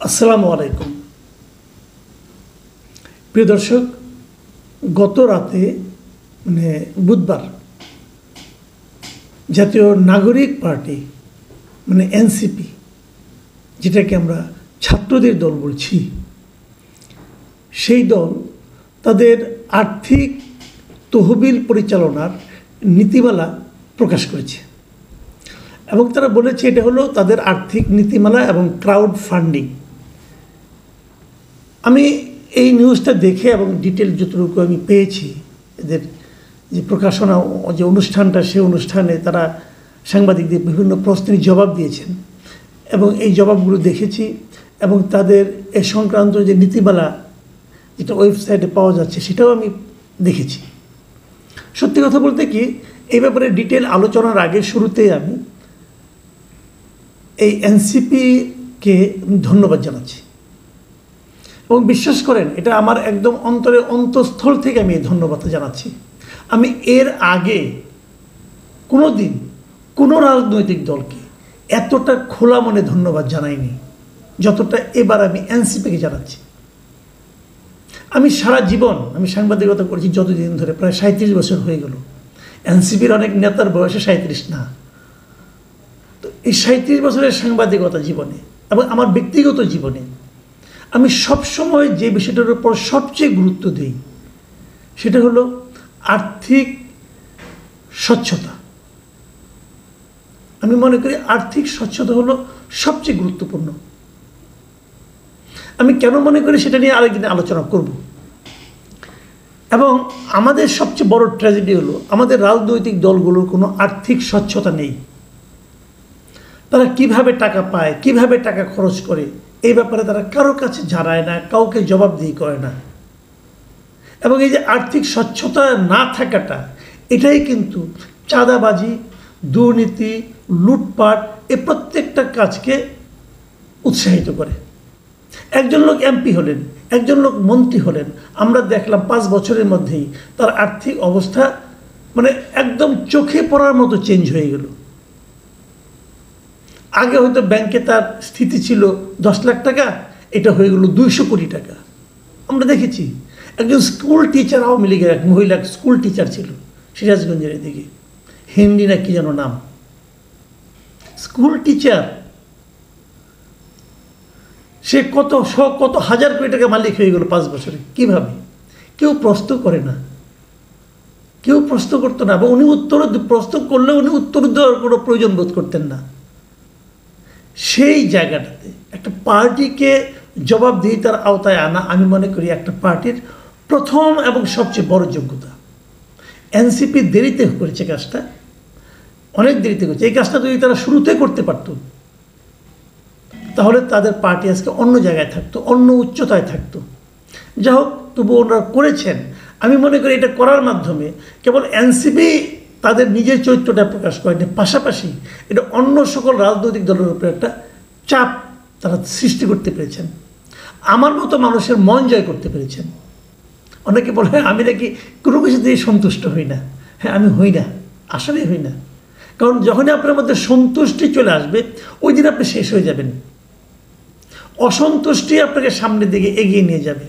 আসসালামু আলাইকুম প্রিয় দর্শক, গত রাতে বুধবার জাতীয় নাগরিক পার্টি এনসিপি, যেটাকে আমরা ছাত্রদের দল বলছি, সেই দল তাদের আর্থিক তহবিল পরিচালনার নীতিমালা প্রকাশ করেছে এবং তারা বলেছে এটা হলো তাদের আর্থিক নীতিমালা এবং ক্রাউড ফান্ডিং। আমি এই নিউজটা দেখে এবং ডিটেল যতটুকু আমি পেয়েছি, এদের যে প্রকাশনা যে অনুষ্ঠানটা, সেই অনুষ্ঠানে তারা সাংবাদিকদের বিভিন্ন প্রশ্নের জবাব দিয়েছেন এবং এই জবাবগুলো দেখেছি এবং তাদের এ সংক্রান্ত যে নীতিমালা যেটা ওয়েবসাইটে পাওয়া যাচ্ছে সেটাও আমি দেখেছি। সত্যি কথা বলতে কি, এই ব্যাপারে ডিটেল আলোচনার আগে শুরুতেই আমি এই এনসিপিকে ধন্যবাদ জানাচ্ছি এবং বিশ্বাস করেন এটা আমার একদম অন্তঃস্থল থেকে আমি এই ধন্যবাদটা জানাচ্ছি। আমি এর আগে কোনো দিন কোনো রাজনৈতিক দলকে এতটা খোলা মনে ধন্যবাদ জানাইনি যতটা এবার আমি এনসিপিকে জানাচ্ছি। আমি সারা জীবন সাংবাদিকতা করেছি যতদিন ধরে, প্রায় 37 বছর হয়ে গেল। এনসিপির অনেক নেতার বয়সে 37 না, তো এই 37 বছরের সাংবাদিকতা জীবনে এবং আমার ব্যক্তিগত জীবনে আমি সবসময় যে বিষয়টার উপর সবচেয়ে গুরুত্ব দিই সেটা হলো আর্থিক স্বচ্ছতা। আমি মনে করি আর্থিক স্বচ্ছতা হলো সবচেয়ে গুরুত্বপূর্ণ। আমি কেন মনে করি সেটা নিয়ে আরেকদিন আলোচনা করব। এবং আমাদের সবচেয়ে বড় ট্র্যাজেডি হলো আমাদের রাজনৈতিক দলগুলোর কোনো আর্থিক স্বচ্ছতা নেই। তারা কিভাবে টাকা পায়, কিভাবে টাকা খরচ করে, এই ব্যাপারে তারা কারো কাছে জানায় না, কাউকে জবাবদিহি করে না। এবং এই যে আর্থিক স্বচ্ছতা না থাকাটা, এটাই কিন্তু চাঁদাবাজি, দুর্নীতি, লুটপাট এই প্রত্যেকটা কাজকে উৎসাহিত করে। একজন লোক এমপি হলেন, একজন লোক মন্ত্রী হলেন, আমরা দেখলাম 5 বছরের মধ্যেই তার আর্থিক অবস্থা একদম চোখে পড়ার মতো চেঞ্জ হয়ে গেল। আগে হয়তো ব্যাংকে তার স্থিতি ছিল 10 লাখ টাকা, এটা হয়ে গেল 200 কোটি টাকা। আমরা দেখেছি একজন স্কুল টিচার, আওয়ামী লীগের এক মহিলা স্কুল টিচার ছিল সিরাজগঞ্জের এদিকে, হিন্দি না কি যেন নাম, স্কুল টিচার, সে কত হাজার কোটি টাকা মালিক হয়ে গেল 5 বছরে। কিভাবে? কেউ প্রশ্ন করে না, কেউ প্রশ্ন করতো না, এবং উনি প্রশ্ন করলেও উনি উত্তর দেওয়ার কোনো প্রয়োজন বোধ করতেন না। সেই জায়গাটাতে একটা পার্টিকে জবাবদিহিতার আওতায় আনা, আমি মনে করি একটা পার্টির প্রথম এবং সবচেয়ে বড় যোগ্যতা। এনসিপি দেরিতে করেছে কাজটা, অনেক দেরিতে করেছে। এই কাজটা যদি তারা শুরুতে করতে পারত তাহলে তাদের পার্টি আজকে অন্য জায়গায় থাকতো, অন্য উচ্চতায় থাকতো। যা হোক, তবু ওনারা করেছেন। আমি মনে করি এটা করার মাধ্যমে কেবল এনসিপি তাদের নিজের চরিত্রটা প্রকাশ করেনি, পাশাপাশি এটা অন্য সকল রাজনৈতিক দলের উপরে একটা চাপ তারা সৃষ্টি করতে পেরেছেন। আমার মতো মানুষের মন জয় করতে পেরেছেন। অনেকে বলে আমি নাকি কোনো কিছু দিয়ে সন্তুষ্ট হই না। হ্যাঁ, আমি হই না, আসলেই হই না। কারণ যখনই আপনার মধ্যে সন্তুষ্টি চলে আসবে, ওই দিন আপনি শেষ হয়ে যাবেন। অসন্তুষ্টি আপনাকে সামনের দিকে এগিয়ে নিয়ে যাবে।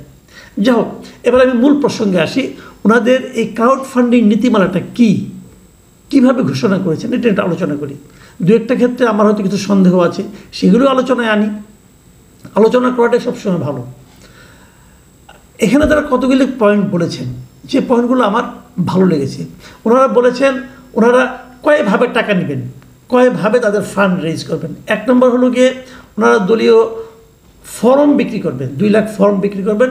যাই হোক, এবার আমি মূল প্রসঙ্গে আসি। ওনাদের এই ক্রাউড ফান্ডিং নীতিমালাটা কিভাবে ঘোষণা করেছেন এটা আলোচনা করি। দু একটা ক্ষেত্রে আমার হয়তো কিছু সন্দেহ আছে, সেগুলো আলোচনায় আনি। আলোচনা করাটাই সবসময় ভালো। এখানে তারা কতগুলি পয়েন্ট বলেছেন, যে পয়েন্টগুলো আমার ভালো লেগেছে। ওনারা বলেছেন ওনারা কয়ভাবে টাকা নেবেন, কয়ভাবে তাদের ফান্ড রেজ করবেন। 1 নম্বর হলো গিয়ে ওনারা দলীয় ফর্ম বিক্রি করবেন, 2 লাখ ফর্ম বিক্রি করবেন।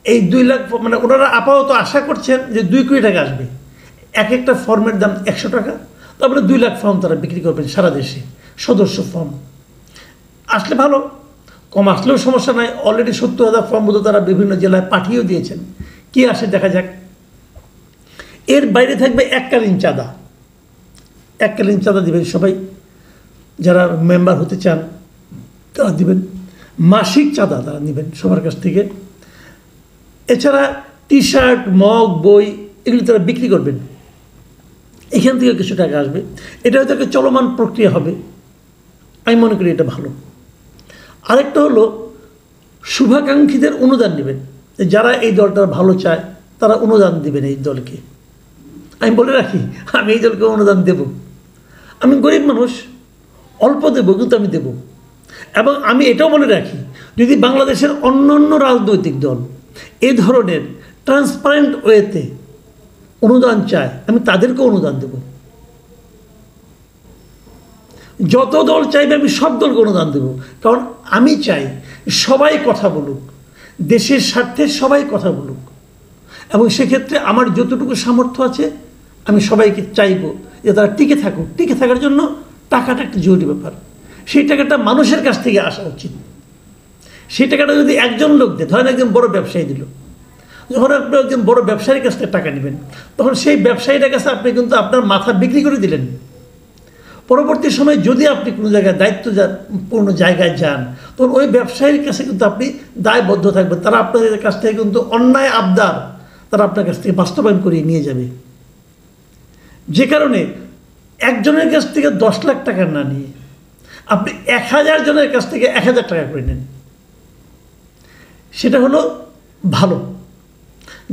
এই 2 লাখ ওনারা আপাতত আশা করছেন যে 2 কোটি টাকা আসবে। এক একটা ফর্মের দাম 100 টাকা, তারপরে 2 লাখ ফর্ম তারা বিক্রি করবেন সারা দেশে। সদস্য ফর্ম আসলে ভালো, কম আসলেও সমস্যা নাই। অলরেডি 70,000 ফর্ম বোধ তারা বিভিন্ন জেলায় পাঠিয়েও দিয়েছেন। কি আসে দেখা যাক। এর বাইরে থাকবে এককালীন চাঁদা। এককালীন চাঁদা দিবেন সবাই, যারা মেম্বার হতে চান তারা দিবেন। মাসিক চাঁদা তারা নেবেন সবার কাছ থেকে। এছাড়া টি শার্ট, মগ, বই এগুলি তারা বিক্রি করবেন। এখান থেকে কিছু টাকা আসবে। এটা হয়তো একটা চলমান প্রক্রিয়া হবে। আমি মনে করি এটা ভালো। আরেকটা হলো শুভাকাঙ্ক্ষীদের অনুদান নেবেন, যারা এই দলটার ভালো চায় তারা অনুদান দেবেন এই দলকে। আমি বলে রাখি, আমি এই দলকে অনুদান দেব। আমি গরিব মানুষ, অল্প দেব, কিন্তু আমি দেব। এবং আমি এটাও বলে রাখি, যদি বাংলাদেশের অন্য অন্য রাজনৈতিক দল এই ধরনের ট্রান্সপারেন্ট ওয়েতে অনুদান চায়, আমি তাদেরকেও অনুদান দেব। যত দল চাইবে আমি সব দলকে অনুদান দেব। কারণ আমি চাই সবাই কথা বলুক, দেশের স্বার্থে সবাই কথা বলুক, এবং সেক্ষেত্রে আমার যতটুকু সামর্থ্য আছে আমি সবাইকে চাইব যে তারা টিকে থাকুক। টিকে থাকার জন্য টাকাটা একটা জরুরি ব্যাপার। সেই টাকাটা মানুষের কাছ থেকে আসা উচিত। সেই টাকাটা যদি একজন লোক দেয়, ধরেন একজন বড় ব্যবসায়ী দিল, যখন আপনি একজন বড় ব্যবসায়ীর কাছ থেকে টাকা নেবেন, তখন সেই ব্যবসায়ীটার কাছে আপনি কিন্তু আপনার মাথা বিক্রি করে দিলেন। পরবর্তী সময়ে যদি আপনি কোনো জায়গায় দায়িত্বপূর্ণ জায়গায় যান, তখন ওই ব্যবসায়ীর কাছে কিন্তু আপনি দায়বদ্ধ থাকবেন। তারা আপনাদের কাছ থেকে কিন্তু অন্যায় আবদার তারা আপনার কাছ থেকে বাস্তবায়ন করিয়ে নিয়ে যাবে। যে কারণে একজনের কাছ থেকে 10 লাখ টাকা না নিয়ে আপনি 1000 জনের কাছ থেকে 1000 টাকা করে নেন, সেটা হলো ভালো।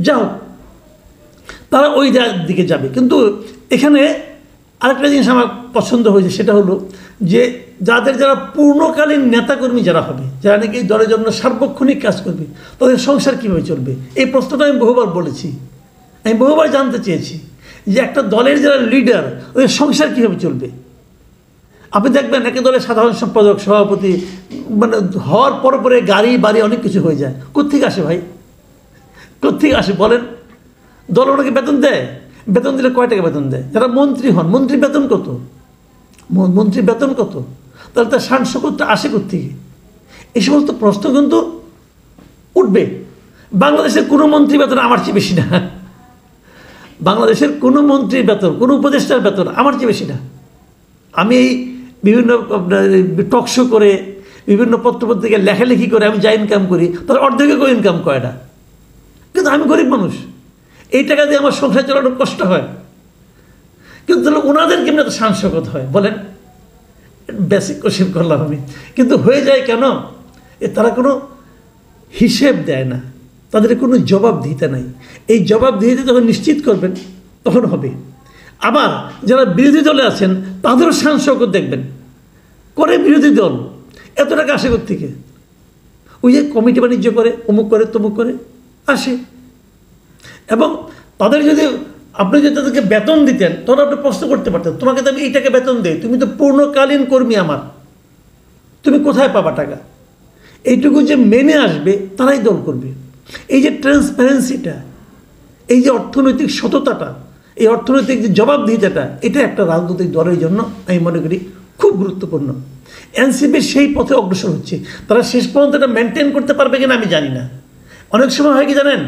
যা হোক, তারা ওই দিকে যাবে। কিন্তু এখানে আরেকটা জিনিস আমার পছন্দ হয়েছে, সেটা হলো যে যারা পূর্ণকালীন নেতাকর্মী যারা হবে, যারা নাকি দলের জন্য সার্বক্ষণিক কাজ করবে, তাদের সংসার কীভাবে চলবে, এই প্রশ্নটা আমি বহুবার বলেছি। আমি বহুবার জানতে চেয়েছি যে একটা দলের যারা লিডার, ওদের সংসার কীভাবে চলবে। আপনি দেখবেন একে দলের সাধারণ সম্পাদক, সভাপতি, মানে হওয়ার পরে গাড়ি বাড়ি অনেক কিছু হয়ে যায়। কোত্থেকে আসে ভাই? কোত্থেকে আসে বলেন? দল ওনাকে বেতন দেয়? বেতন দিলে কয় টাকা বেতন দেয়? যারা মন্ত্রী হন, মন্ত্রীর বেতন কত? মন্ত্রীর বেতন কত? তাহলে তার শান শৌকতটা আসে কোত্থেকে? এই সমস্ত প্রশ্ন কিন্তু উঠবে। বাংলাদেশের কোনো মন্ত্রী বেতন আমার চেয়ে বেশি না। বাংলাদেশের কোনো মন্ত্রীর বেতন, কোনো উপদেষ্টার বেতন আমার চেয়ে বেশি না। আমি এই বিভিন্ন টক শো করে, বিভিন্ন পত্রপত্রিকায় লেখালেখি করে আমি যা ইনকাম করি, তার অর্ধেকও ইনকাম করে না। কিন্তু আমি গরিব মানুষ, এই টাকা দিয়ে আমার সংসার চালানোর কষ্ট হয়। কিন্তু তাহলে ওনাদের কেমন এত শান শৌকত হয় বলেন? বেসিক কোশ্চেন করলাম আমি। কিন্তু হয়ে যায় কেন? তারা কোনো হিসেব দেয় না, তাদের কোনো জবাবদিহিতা নাই। এই জবাবদিহিতা যখন নিশ্চিত করবেন তখন হবে। আবার যারা বিরোধী দলে আছেন তাদেরও শান শৌকত দেখবেন করে। বিরোধী দল এত টাকা আসে কোত্থেকে? ওই যে কমিটি বাণিজ্য করে, অমুক করে, তমুক করে আসে। এবং তাদের যদি আপনি যদি তাদেরকে বেতন দিতেন, তখন আপনি প্রশ্ন করতে পারতেন, তোমাকে তো আমি এই টাকা বেতন দিই, তুমি তো পূর্ণকালীন কর্মী আমার, তুমি কোথায় পাবা টাকা? এইটুকু যে মেনে আসবে তারাই দল করবে। এই যে ট্রান্সপারেন্সিটা, এই যে অর্থনৈতিক সততাটা, এই অর্থনৈতিক যে জবাবদিহিতাটা, এটা একটা রাজনৈতিক দলের জন্য আমি মনে করি খুব গুরুত্বপূর্ণ। এনসিপি সেই পথে অগ্রসর হচ্ছে। তারা শেষ পর্যন্ত এটা মেনটেন করতে পারবে কিনা আমি জানি না। অনেক সময় হয় কি জানেন,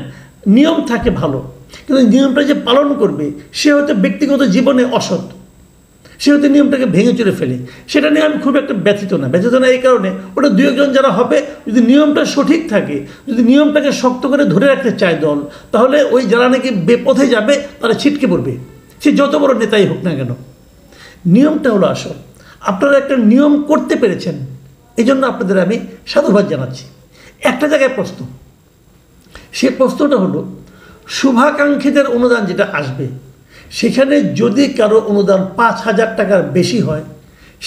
নিয়ম থাকে ভালো, কিন্তু নিয়মটা যে পালন করবে সে হয়তো ব্যক্তিগত জীবনে অসৎ, সে হয়তো নিয়মটাকে ভেঙে চলে ফেলে। সেটা নিয়ে আমি খুব একটা ব্যথিত না এই কারণে, ওটা দু একজন যারা হবে, যদি নিয়মটা সঠিক থাকে, যদি নিয়মটাকে শক্ত করে ধরে রাখতে চায় দল, তাহলে ওই যারা নাকি বেপথে যাবে তারা ছিটকে পড়বে, সে যত বড় নেতাই হোক না কেন। নিয়মটা হলো আসল। আপনারা একটা নিয়ম করতে পেরেছেন, এই জন্য আপনাদের আমি সাধুবাদ জানাচ্ছি। একটা জায়গায় প্রশ্ন, সে প্রশ্নটা হলো শুভাকাঙ্ক্ষীদের অনুদান যেটা আসবে, সেখানে যদি কারো অনুদান 5,000 টাকার বেশি হয়,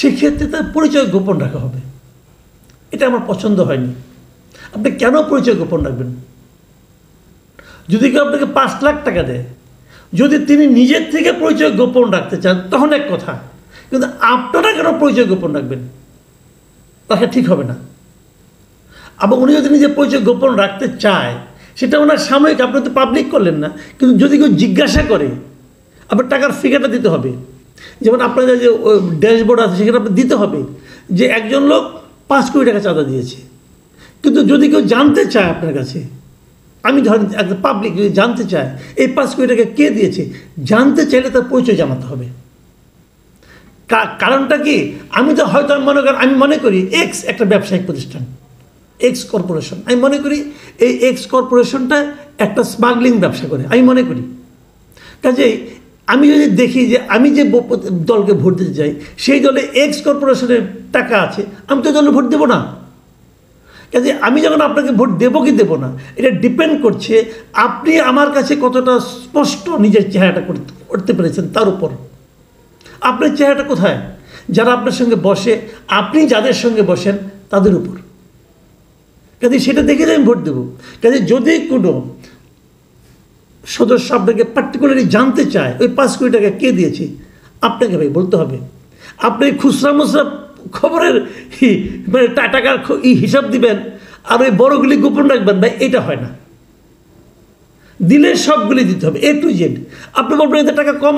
সেক্ষেত্রে তার পরিচয় গোপন রাখা হবে। এটা আমার পছন্দ হয়নি। আপনি কেন পরিচয় গোপন রাখবেন? যদি কেউ আপনাকে 5 লাখ টাকা দেয়, যদি তিনি নিজের থেকে পরিচয় গোপন রাখতে চান তখন এক কথা, কিন্তু আপনারা কেন পরিচয় গোপন রাখবেন? তাকে ঠিক হবে না। আবার উনি যদি নিজের পরিচয় গোপন রাখতে চায়, সেটা ওনার সাময়িক, আপনি তো পাবলিক করলেন না, কিন্তু যদি কেউ জিজ্ঞাসা করে আপনার টাকার ফিগারটা দিতে হবে। যেমন আপনাদের যে ড্যাশবোর্ড আছে সেখানে আপনার দিতে হবে যে একজন লোক 5 কোটি টাকা চাঁদা দিয়েছে। কিন্তু যদি কেউ জানতে চায় আপনার কাছে, আমি ধরেন একটা পাবলিক যদি জানতে চায় এই 5 কোটি টাকা কে দিয়েছে, জানতে চাইলে তার পরিচয় জানাতে হবে। কারণটা কি? আমি মনে করি এক্স একটা ব্যবসায়িক প্রতিষ্ঠান, এক্স কর্পোরেশন, আমি মনে করি এই এক্স কর্পোরেশনটা একটা স্মাগলিং ব্যবসা করে, আমি মনে করি। কাজেই আমি যদি দেখি যে আমি যে দলকে ভোট দিতে চাই সেই দলে এক্স কর্পোরেশনের টাকা আছে, আমি তো দলে ভোট দেবো না। কাজে আমি যখন আপনাকে ভোট দেবো কি দেবো না, এটা ডিপেন্ড করছে আপনি আমার কাছে কতটা স্পষ্ট নিজের চেহারাটা করতে পেরেছেন তার উপর। আপনার চেহারাটা কোথায়? যারা আপনার সঙ্গে বসে, আপনি যাদের সঙ্গে বসেন তাদের উপর। কাজে সেটা দেখে আমি ভোট দেবো। কাজে যদি কোনো সদস্য আপনাকে পার্টিকুলারলি জানতে চায় ওই 5 কোটি টাকা কে দিয়েছে, আপনাকে ভাই বলতে হবে। আপনি খুচরা মুচরা খবরের মানে টাকার হিসাব দিবেন আর ওই বড়গুলি গোপন রাখবেন, ভাই এটা হয় না। দিলে সবগুলি দিতে হবে, A to Z। আপনি বলবেন এতে টাকা কম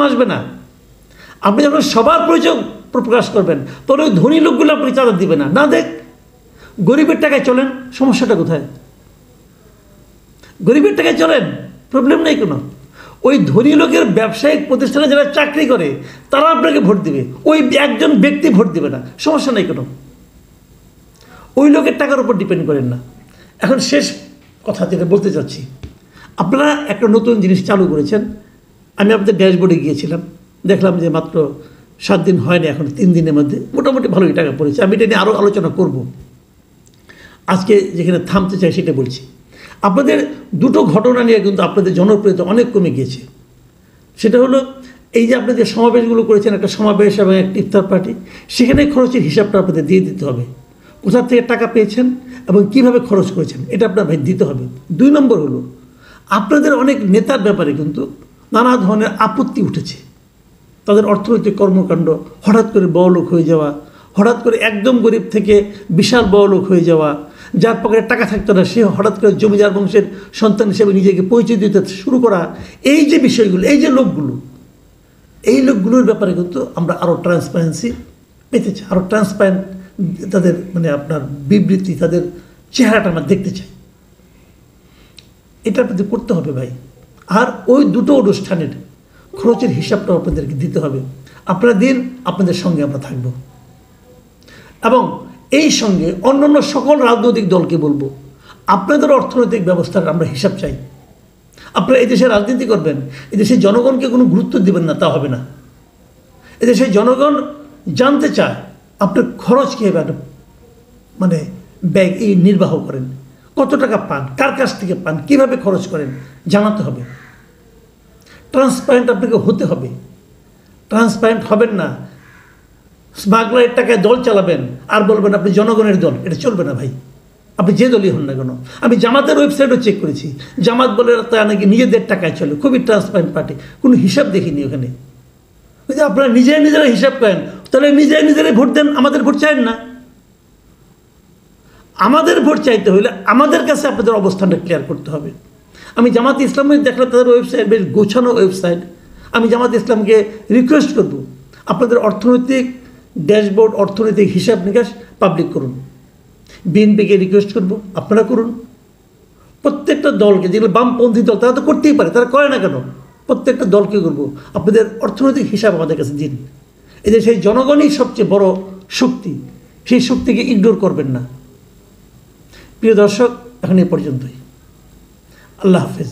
আসবে না। আপনি যখন সবার পরিচয় প্রকাশ করবেন তখন ওই ধনী লোকগুলো আপনি চাঁদা দিবেন না। দেখ গরিবের টাকায় চলেন, সমস্যাটা কোথায়? গরিবের টাকায় চলেন, প্রবলেম নেই কোনো। ওই ধনী লোকের ব্যবসায়িক প্রতিষ্ঠানে যারা চাকরি করে তারা আপনাকে ভোট দিবে, ওই একজন ব্যক্তি ভোট দিবে না, সমস্যা নেই কোনো। ওই লোকের টাকার উপর ডিপেন্ড করেন না। এখন শেষ কথা যেটা বলতে চাচ্ছি, আপনারা একটা নতুন জিনিস চালু করেছেন। আমি আপনাদের ড্যাশবোর্ডে গিয়েছিলাম, দেখলাম যে মাত্র 7 দিন হয়নি, এখন 3 দিনের মধ্যে মোটামুটি ভালোই টাকা পড়েছে। আমি এটা নিয়ে আরও আলোচনা করব। আজকে যেখানে থামতে চাই সেটা বলছি। আপনাদের দুটো ঘটনা নিয়ে কিন্তু আপনাদের জনপ্রিয়তা অনেক কমে গিয়েছে। সেটা হলো এই যে আপনাদের সমাবেশগুলো করেছেন, একটা সমাবেশ এবং একটা ইফতার পার্টি, সেখানে খরচের হিসাবটা আপনাদের দিয়ে দিতে হবে। কোথা থেকে টাকা পেয়েছেন এবং কিভাবে খরচ করেছেন এটা আপনার ভাই দিতে হবে। 2 নম্বর হলো আপনাদের অনেক নেতার ব্যাপারে কিন্তু নানা ধরনের আপত্তি উঠেছে। তাদের অর্থনৈতিক কর্মকাণ্ড, হঠাৎ করে বড়লোক হয়ে যাওয়া, হঠাৎ করে একদম গরিব থেকে বিশাল বড়লোক হয়ে যাওয়া, যার পকেটে টাকা থাকতো না সে হঠাৎ করে জমিদার বংশের সন্তান হিসেবে নিজেকে পরিচয় দিতে শুরু করা, এই যে বিষয়গুলো, এই যে লোকগুলো, এই লোকগুলোর ব্যাপারে কিন্তু আমরা আরও ট্রান্সপারেন্সি পেতে চাই, আরও ট্রান্সপারেন্ট তাদের মানে আপনার বিবৃতি, তাদের চেহারাটা আমরা দেখতে চাই। এটা আপনাদের করতে হবে ভাই। আর ওই দুটো অনুষ্ঠানের খরচের হিসাবটাও আপনাদেরকে দিতে হবে। আপনারা দিন, আপনাদের সঙ্গে আমরা থাকব। এবং এই সঙ্গে অন্যান্য সকল রাজনৈতিক দলকে বলবো, আপনাদের অর্থনৈতিক ব্যবস্থার আমরা হিসাব চাই। আপনারা এই দেশে রাজনীতি করবেন, এই দেশের জনগণকে কোনো গুরুত্ব দিবেন না, তা হবে না। এদেশের জনগণ জানতে চায় আপনার খরচ কীভাবে মানে ব্যয় এই নির্বাহ করেন, কত টাকা পান, কার কাছ থেকে পান, কীভাবে খরচ করেন, জানাতে হবে। ট্রান্সপারেন্ট আপনাকে হতে হবে। ট্রান্সপারেন্ট হবেন না, স্মাগলারের টাকায় দল চালাবেন আর বলবেন আপনি জনগণের দল, এটা চলবে না ভাই। আপনি যে দলই হন না কেন। আমি জামাতের ওয়েবসাইটও চেক করেছি, জামাত বলে তা নাকি নিজেদের টাকায় চলে, খুবই ট্রান্সপারেন্ট পার্টি, কোনো হিসাব দেখিনি ওখানে। ওই যে আপনারা নিজেরা হিসাব করেন, তাহলে নিজেরাই ভোট দেন, আমাদের ভোট চাইেন না। আমাদের ভোট চাইতে হলে আমাদের কাছে আপনাদের অবস্থানটা ক্লিয়ার করতে হবে। আমি জামাত ইসলামের দেখলাম তাদের ওয়েবসাইট বেশ গোছানো ওয়েবসাইট। আমি জামাত ইসলামকে রিকোয়েস্ট করব আপনাদের অর্থনৈতিক ড্যাশবোর্ড, অর্থনৈতিক হিসাব নিকাশ পাবলিক করুন। বিএনপিকে রিকোয়েস্ট করব আপনারা করুন। প্রত্যেকটা দলকে, যেগুলো বামপন্থী দল তারা তো করতেই পারে, তারা করে না কেন, প্রত্যেকটা দলকে করব আপনাদের অর্থনৈতিক হিসাব আমাদের কাছে দিন। এই যে সেই জনগণই সবচেয়ে বড় শক্তি, সেই শক্তিকে ইগনোর করবেন না। প্রিয় দর্শক, এখন এই পর্যন্তই। আল্লাহ হাফেজ।